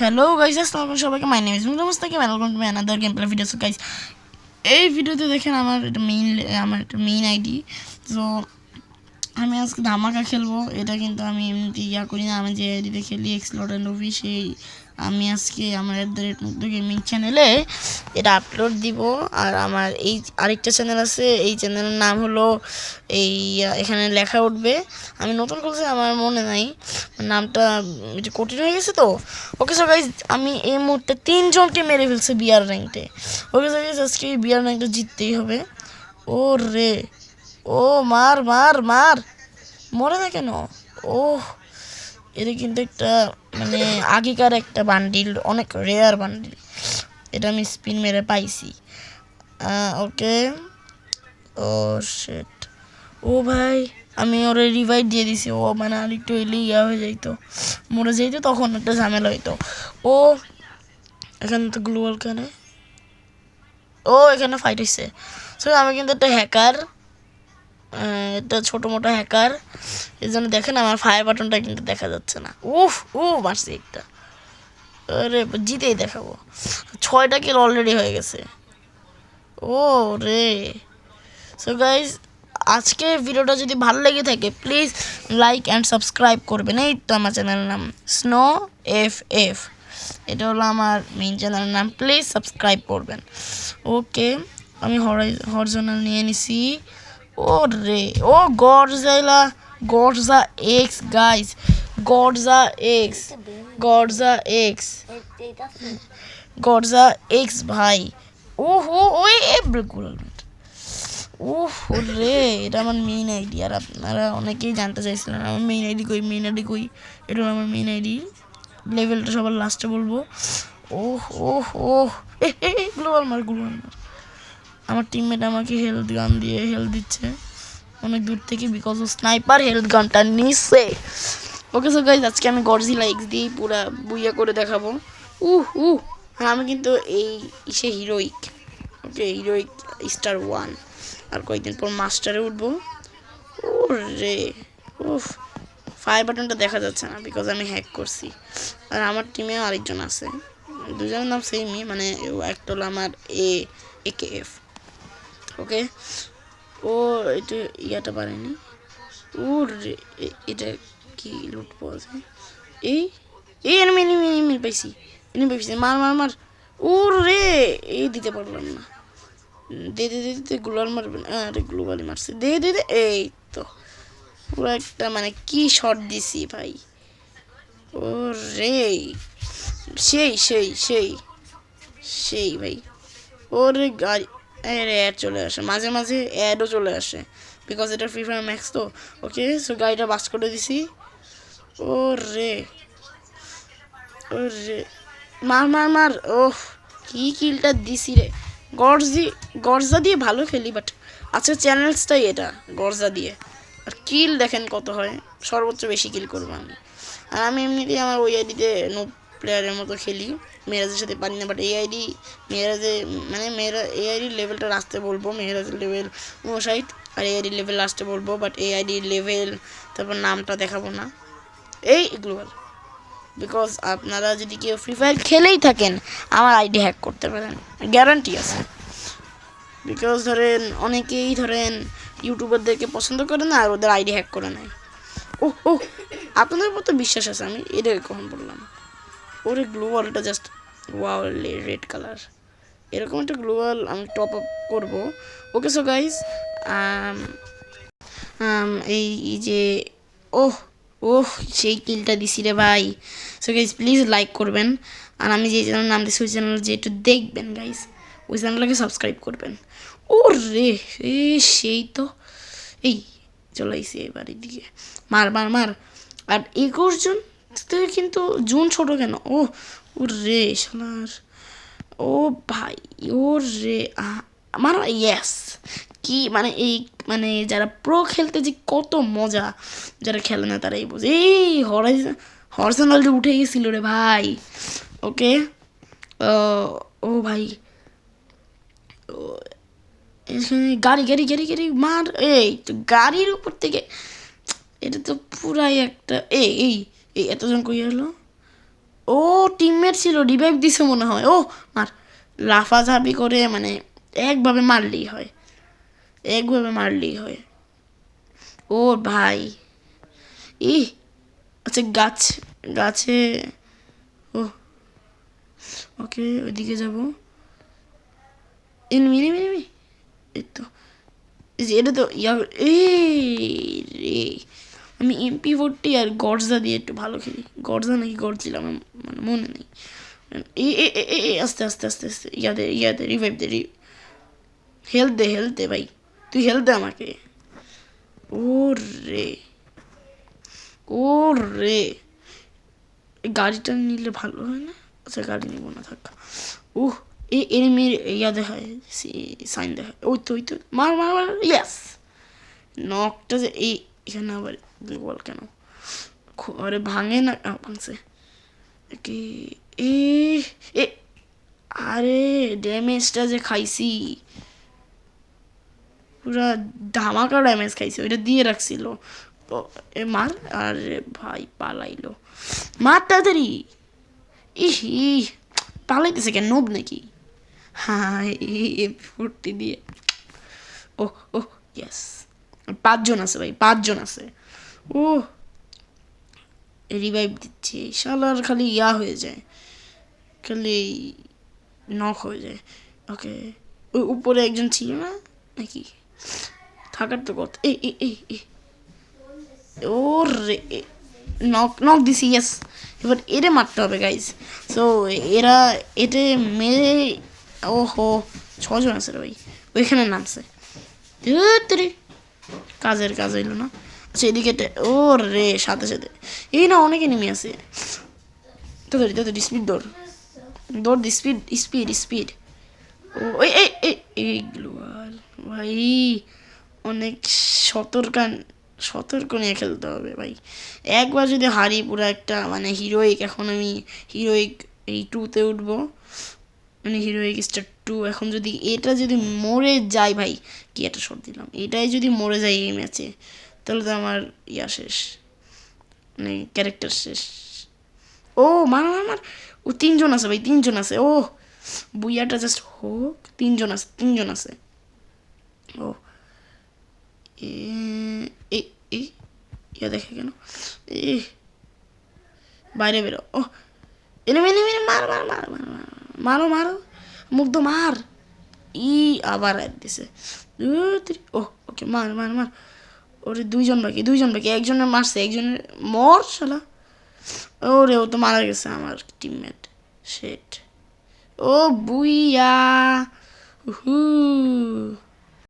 Hello guys, আসসালামু আলাইকুম সবাইকে। My name is Mustakim, welcome to my another game play video. So guys, এই ভিডিওতে দেখেন আমার একটা মেইন আইডি। সো আমি আজকে ধামাকা খেলবো। এটা কিন্তু আমি এমনিতে করি না, আমি যে আইডিতে খেলি এক্সপ্লোর অ্যান্ড মুভি, সেই আমি আজকে আমার @মুগ্ধ গেমিং চ্যানেলে এটা আপলোড দিব। আর আমার এই আরেকটা চ্যানেল আছে, এই চ্যানেলের নাম হলো এখানে লেখা উঠবে। আমি নতুন খুলছি, আমার মনে নাই নামটা, একটু কঠিন হয়ে গেছে তো। ওকে সো গাইজ, আমি এই মুহূর্তে 3 জনকে মেরে ফেলছি বিয়ার র্যাঙ্কটে। ওকে সো গাইজ, আজকে এই বিয়ার র্যাঙ্কটা জিততেই হবে। ও রে, ও মার মার মার, মরে না কেন? ও, এটা কিন্তু একটা আগেকার একটা বান্ডিল, অনেক রেয়ার বান্ডিল। এটা আমি স্পিন মেরে পাইছি। ওকে, ও শিট, ও ভাই, আমি ওরে রিভাইভ দিয়ে দিছি। ও আর একটু এলে হয়ে যাইতো, মরে যাইতো, তখন একটা ঝামেলা হইতো। ও এখানে তো গ্লোবাল কানে, ও এখানে ফাইট হয়েছে। সো আমি কিন্তু একটা হ্যাকার, একটা ছোটো মোটো হ্যাকার। এই জন্য দেখেন আমার ফায়ার বাটনটা কিন্তু দেখা যাচ্ছে না। উফ ও মারছি একটা, আরে জিতেই দেখাবো। 6টা কিল অলরেডি হয়ে গেছে। ও রে, সো গাইজ, আজকে ভিডিওটা যদি ভালো লেগে থাকে প্লিজ লাইক অ্যান্ড সাবস্ক্রাইব করবেন। এই তো আমার চ্যানেলের নাম স্নো এফ, এটা হলো আমার মেইন চ্যানেলের নাম, প্লিজ সাবস্ক্রাইব করবেন। ওকে, আমি হরিজোনাল নিয়ে নিছি। ও রে, ও গডজা এক্স গাইজ, গডজা এক্স ভাই। ওহো, ওই ওহ রে, এটা আমার মেইন আইডি। আর আপনারা অনেকেই জানতে চাইছিলেন আমার মেইন আইডি কই। এটা হলো আমার মেইন আইডি। লেভেলটা সবার লাস্টে বলবো। ওহ ওহ ওহ, গ্লোবাল মার। আমার টিমমেট আমাকে হেলথ গান দিয়ে হেলথ দিচ্ছে অনেক দূর থেকে, বিকজ ও স্নাইপার হেলথ গানটা নিচ্ছে। ওকে সো গাইজ, আজকে আমি গডজিলা এক্স দিয়েই পুরা বুইয়া করে দেখাবো। আর আমি কিন্তু হিরোইক, ওকে, হিরোইক স্টার 1। আর কয়েকদিন পর মাস্টারে উঠবো। ও রে, উফ, ফায়ার বাটনটা দেখা যাচ্ছে না বিকজ আমি হ্যাক করছি। আর আমার টিমে আরেকজন আছে, দুজনের নাম সেমই, একটা হলো আমার AKF। ওকে, ও এটা পারেনি। ও রে, এটা কি লুট পাওয়া যায়? এই এনিমি পাইছি, মার। ও রে, দিতে পারলাম না। দে গ্লোবাল মারবে না, আরে গ্লোবালি মারছে, দে এই তো পুরো একটা কি শট দিছি ভাই। ও রে, সেই ভাই। ওরে গাড়ি, আরে অ্যাড চলে আসে মাঝে মাঝে, অ্যাডও চলে আসে বিকজ এটা ফ্রি ফায়ার ম্যাক্স তো। ওকে সো গাড়িটা বাস করে দিছি। ও রে, মার। ওহ, কি কিলটা দিছি রে। গর্জা দিয়ে ভালো খেলি, বাট আচ্ছা চ্যানেলসটাই এটা গর্জা দিয়ে। আর কিল দেখেন কত হয়, সর্বোচ্চ বেশি কিল করবো আমি। আর আমি এমনিতেই আমার ওই আইডিতে নো প্লেয়ারের মতো খেলি, মেয়েরাজের সাথে পারি না। বাট এই আইডি মেয়েরাজে এই আইডির লেভেলটা আসতে বলবো, মেয়েরাজের লেভেল 59, আর এই আইডির লেভেল আসতে বলবো। বাট এই আইডির লেভেল, তারপর নামটা দেখাবো না, এই গ্লোবাল। বিকজ আপনারা যদি কেউ ফ্রি ফায়ার খেলেই থাকেন আমার আইডি হ্যাক করতে পারেন, গ্যারান্টি আছে। বিকজ অনেকেই ইউটিউবারদেরকে পছন্দ করে না, আর ওদের আইডি হ্যাক করে নেয়। ও, আপনাদের উপর তো বিশ্বাস আছে, আমি এটা কখন বললাম। ওরে গ্লোবালটা জাস্ট ওয়াও, রেড কালার, এরকম একটা গ্লোবাল আমি টপ আপ করবো। ওকে সো গাইজ, এই যে সেই কিলটা দিছি রে ভাই। সো গাইজ প্লিজ লাইক করবেন, আর আমি যে চ্যানেল নাম দিচ্ছি ওই চ্যানেল যে একটু দেখবেন গাইজ, ওই চ্যানেলটাকে সাবস্ক্রাইব করবেন। ও রে, সেই তো চলে আইসি এবার এদিকে, মার। আর 21 জন কিন্তু জুন ছোট কেন? ও রে শালার, ও ভাই, ও রে আমার ইয়েস কি এই যারা প্রো খেলতে যে কত মজা, যারা খেলে না তারাই বোঝে। হরিজোনাল যে উঠে গেছিল রে ভাই। ওকে, ও ভাই, গাড়ি মার। এই তো গাড়ির উপর থেকে, এটা তো পুরাই একটা। এই এতজন কই হলো? ও টিমমেট টিমমেট ছিল রিভাইভ দিছে মনে হয়। ও মার, লাফাঝাপি করে মানে একভাবে মারলেই হয়, একভাবে মারলেই হয়। ও ভাই ই আচ্ছা গাছে ও ওকে ওইদিকে যাবো। এনিমি এনিমি এনিমি, এই তো এই যে এটা তো ইয়া রে, আমি MP40 আর গর্জা দিয়ে একটু ভালো খেলি। গর্জা নাকি গর্জিলাম মানে মনে নেই। আস্তে আস্তে আস্তে আস্তে ইয়াদে রিভাইভ দে, হেলথ দে ভাই, তুই হেলথ দে আমাকে। ও রে ও রে, গাড়িটা নিলে ভালো হয় না? আচ্ছা গাড়ি নিব না, থাক। উহ, এই এনিমির ইয়া দেখায়, সাইন দেখায়। ওই তো মার মার মার, ইয়াস। নকটা যে এই এখানে আবার বল কেন আরে ভাঙে না, ভাঙছে কি এ এ আরে ড্যামেজটা যে খাইছি, পুরা ধামাকা ড্যামেজ খাইছে, ওইটা দিয়ে রাখছিল। এ মার, আরে ভাই পালাইলো, মার তাড়াতাড়ি। ইহি পালাইতেছে কেন, নোব নাকি? হ্যাঁ ফুর্তি দিয়ে। ওহ ওহ ইয়েস, 5 জন আছে ভাই, 5 জন আছে। ও রিভাইভ দিচ্ছে, শালার খালি ইয়া হয়ে যায়, খালি নক হয়ে যায়। ওকে ওই উপরে একজন ছিল না নাকি, থাকার তো কথা। এই ও রে, নক নক দিছি, ইয়েস। এবার এরে মারতে হবে গাইজ। সো এরা এতে মেরে, ওহো 6 জন আছে রে ভাই, ওইখানে নামছে। কাজের কাজ হইলো না। আচ্ছা এদিকে ও রে, সাথে সাথে এই না অনেক এনিমি আছে। তাড়াতাড়ি স্পিড দৌড় দৌড় দি, স্পিড স্পিড স্পিড। ও এইগুলো ভাই অনেক সতর্ক নিয়ে খেলতে হবে ভাই। একবার যদি হারি পুরো একটা মানে হিরোইক, এখন আমি হিরোইক এই 2-তে উঠবো, মানে হিরোইক স্টার 2। এখন যদি এটা যদি মরে যায় ভাই, কি একটা শট দিলাম, এটাই যদি মরে যায় এই ম্যাচে, তাহলে তো আমার ইয়া শেষ, মানে ক্যারেক্টার শেষ। ও মার মার মার, ও 3 জন আছে ভাই, 3 জন আছে। ও বুইয়াটা জাস্ট হোক, 3 জন আছে। ও ইয়া দেখে কেন, এ বাইরে বেরো। ও এনিমি এনিমি, মার মার মার মার মারো মারো, মুগ্ধ মার। আবার অ্যাড দিছে। ও ওকে মার মার মার, ওরে 2 জন বাকি, একজনের মারছে, একজনের মর শালা। ওরে ও তো মারা গেছে আমার টিমমেট, শেট। ও বুইয়া, হু